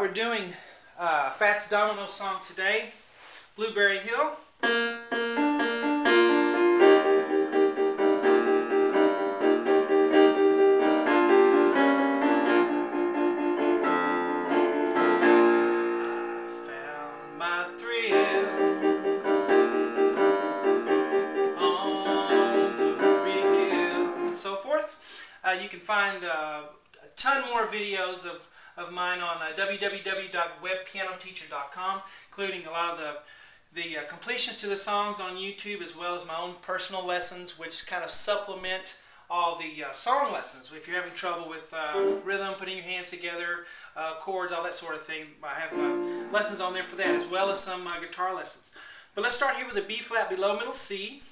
we're doing Fats Domino song today, Blueberry Hill. You can find a ton more videos of mine on www.webpianoteacher.com, including a lot of the completions to the songs on YouTube, as well as my own personal lessons, which kind of supplement all the song lessons. If you're having trouble with rhythm, putting your hands together, chords, all that sort of thing, I have lessons on there for that, as well as some guitar lessons. But let's start here with a B flat below middle C.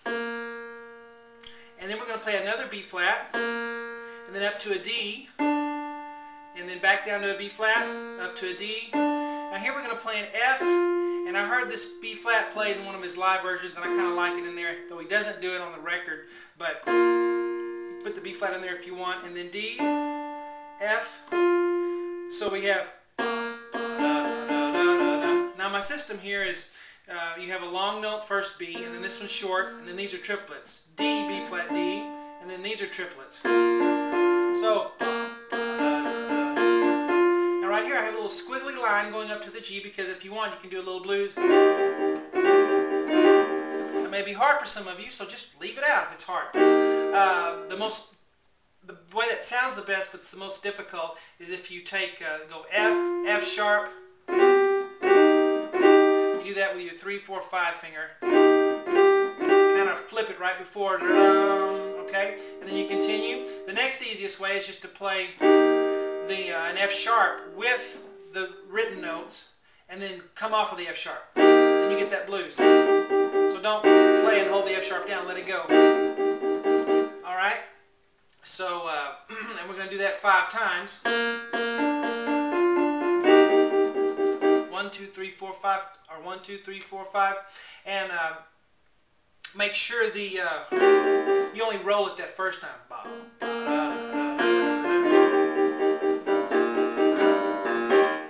And then we're going to play another B flat, and then up to a D, and then back down to a B flat, up to a D. Now here we're going to play an F, and I heard this B flat played in one of his live versions, and I kind of like it in there, though he doesn't do it on the record. But put the B flat in there if you want, and then D, F. So we have. Now my system here is. You have a long note first B, and then this one's short, and then these are triplets. D, B flat, D, and then these are triplets. So, now right here I have a little squiggly line going up to the G, because if you want you can do a little blues. It may be hard for some of you, so just leave it out if it's hard. The way that sounds the best, but it's the most difficult, is if you take, go F, F sharp. You do that with your 3, 4, 5 finger. Kind of flip it right before, okay? And then you continue. The next easiest way is just to play an F sharp with the written notes, and then come off of the F sharp. Then you get that blues. So don't play and hold the F sharp down. Let it go. All right. So and we're going to do that 5 times. 1, 2, 3, 4, 5, or 1, 2, 3, 4, 5, and make sure you only roll it that first time.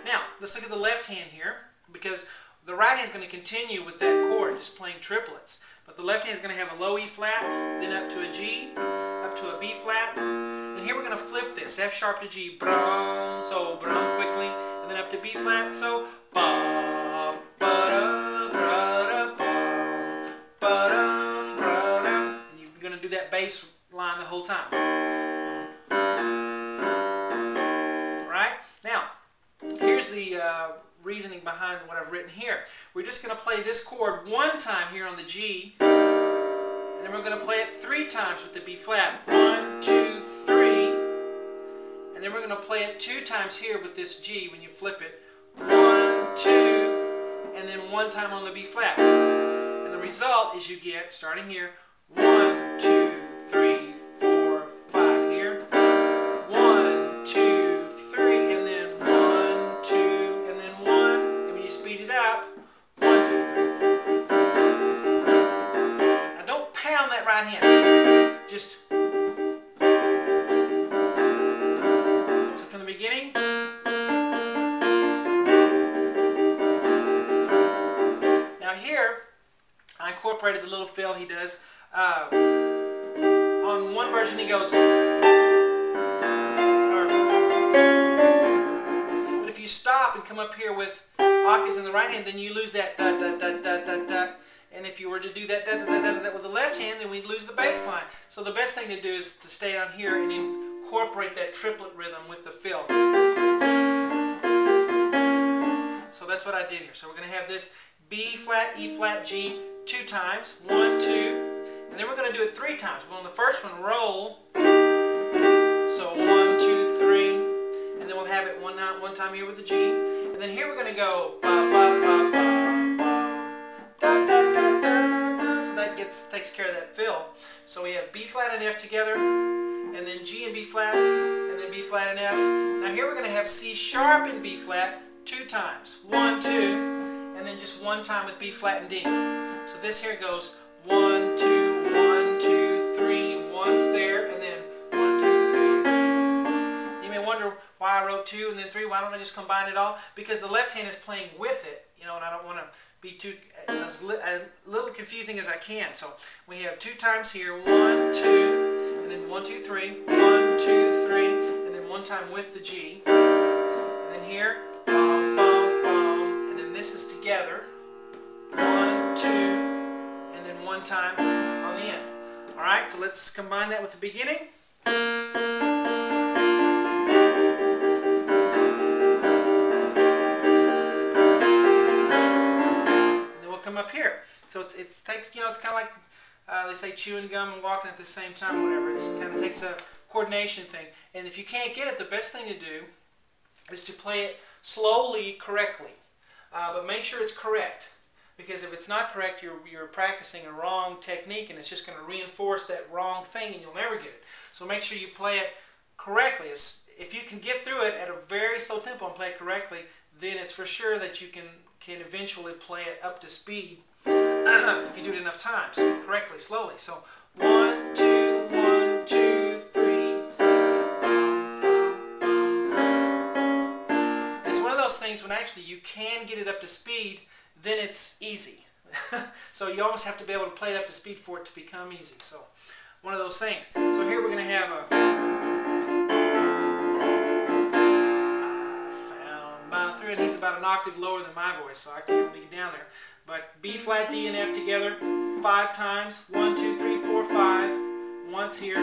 Now let's look at the left hand here, because the right hand is going to continue with that chord, just playing triplets. But the left hand is going to have a low E flat, then up to a G, up to a B flat. And here we're going to flip this, F sharp to G, brum, so brum quickly, and then up to B flat, so ba ba da bum ba dum. And you're going to do that bass line the whole time. All right? Now, here's the reasoning behind what I've written here. We're just going to play this chord 1 time here on the G, and then we're going to play it 3 times with the B flat. 1, 2, 3. And then we're going to play it 2 times here with this G when you flip it. 1, 2, and then 1 time on the B flat. And the result is you get, starting here, 1, 2, 3, 4, 5 here. 1, 2, 3, and then 1, 2, and then 1. And when you speed it up, 1, 2, 3, 4, 5. Now don't pound that right hand. Just. So from the beginning. Here, I incorporated the little fill he does. On one version he goes, but if you stop and come up here with octaves in the right hand, then you lose that da da da da da da. And if you were to do that da da da da da with the left hand, then we'd lose the bass line. So the best thing to do is to stay down here and incorporate that triplet rhythm with the fill. So that's what I did here. So we're going to have this B flat, E flat, G 2 times, 1, 2, and then we're going to do it 3 times. Well, on the first one, roll, so 1, 2, 3, and then we'll have it one time here with the G, and then here we're going to go ba ba ba ba ba da da da da da. So that takes care of that fill. So we have B flat and F together, and then G and B flat, and then B flat and F. Now here we're going to have C sharp and B flat 2 times, 1, 2. And then just 1 time with B flat and D. So this here goes 1, 2, 1, 2, 3, 1's there, and then 1, 2, 3. You may wonder why I I wrote 2 and then 3. Why don't I just combine it all? Because the left hand is playing with it, you know, and I don't want to be too as little confusing as I can. So we have 2 times here, 1, 2, and then 1, 2, 3, 1, 2, 3, and then 1 time with the G, and then here, bum, bum, bum, and then this is together, 1, 2, and then 1 time on the end. All right, so let's combine that with the beginning. Come up here. So it takes, you know, it's kind of like they say chewing gum and walking at the same time or whatever. It kind of takes a coordination thing. And if you can't get it, the best thing to do is to play it slowly, correctly. But make sure it's correct. Because if it's not correct, you're practicing a wrong technique and it's just going to reinforce that wrong thing and you'll never get it. So make sure you play it correctly. If you can get through it at a very slow tempo and play it correctly, then it's for sure that you can eventually play it up to speed if you do it enough times, correctly, slowly. So 1, 2, 1, 2, 3. And it's one of those things when actually you can get it up to speed, then it's easy. So you almost have to be able to play it up to speed for it to become easy. So one of those things. So here we're going to have a and he's about an octave lower than my voice, so I can't really get down there. But B flat, D, and F together 5 times. 1, 2, 3, 4, 5. Once here.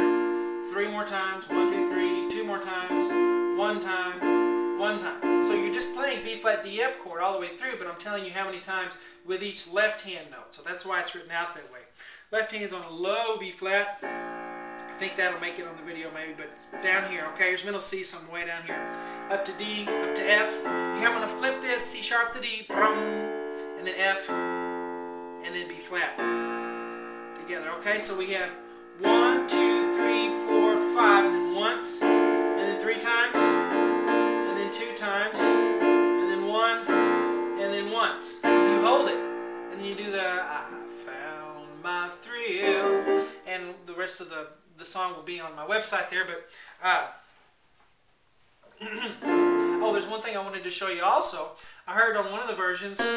3 more times. 1, 2, 3. 2 more times. 1 time. 1 time. So you're just playing B flat, D, F chord all the way through, but I'm telling you how many times with each left hand note. So that's why it's written out that way. Left hand's on a low B flat. I think that'll make it on the video maybe, but down here, okay, here's middle C, so I'm way down here. Up to D, up to F. Here I'm going to flip this, C sharp to D, and then F, and then B flat. Together, okay, so we have 1, 2, 3, 4, 5, and then once, and then 3 times, and then 2 times, and then 1, and then once. You hold it, and then you do the I found my thrill, and the rest of the song will be on my website there, but oh, there's one thing I wanted to show you also. I heard on one of the versions and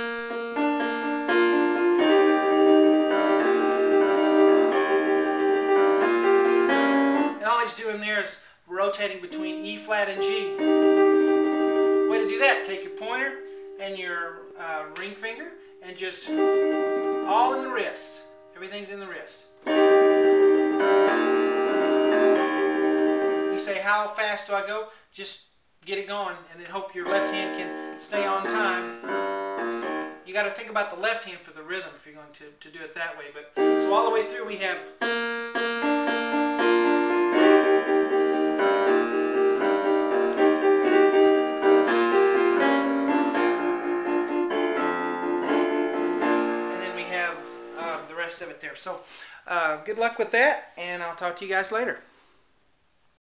all he's doing there is rotating between E flat and G. Way to do that, take your pointer and your ring finger and just all in the wrist. Everything's in the wrist. Say, how fast do I go? Just get it going and then hope your left hand can stay on time. You got to think about the left hand for the rhythm if you're going to do it that way. But so all the way through we have and then we have the rest of it there. So good luck with that, and I'll talk to you guys later.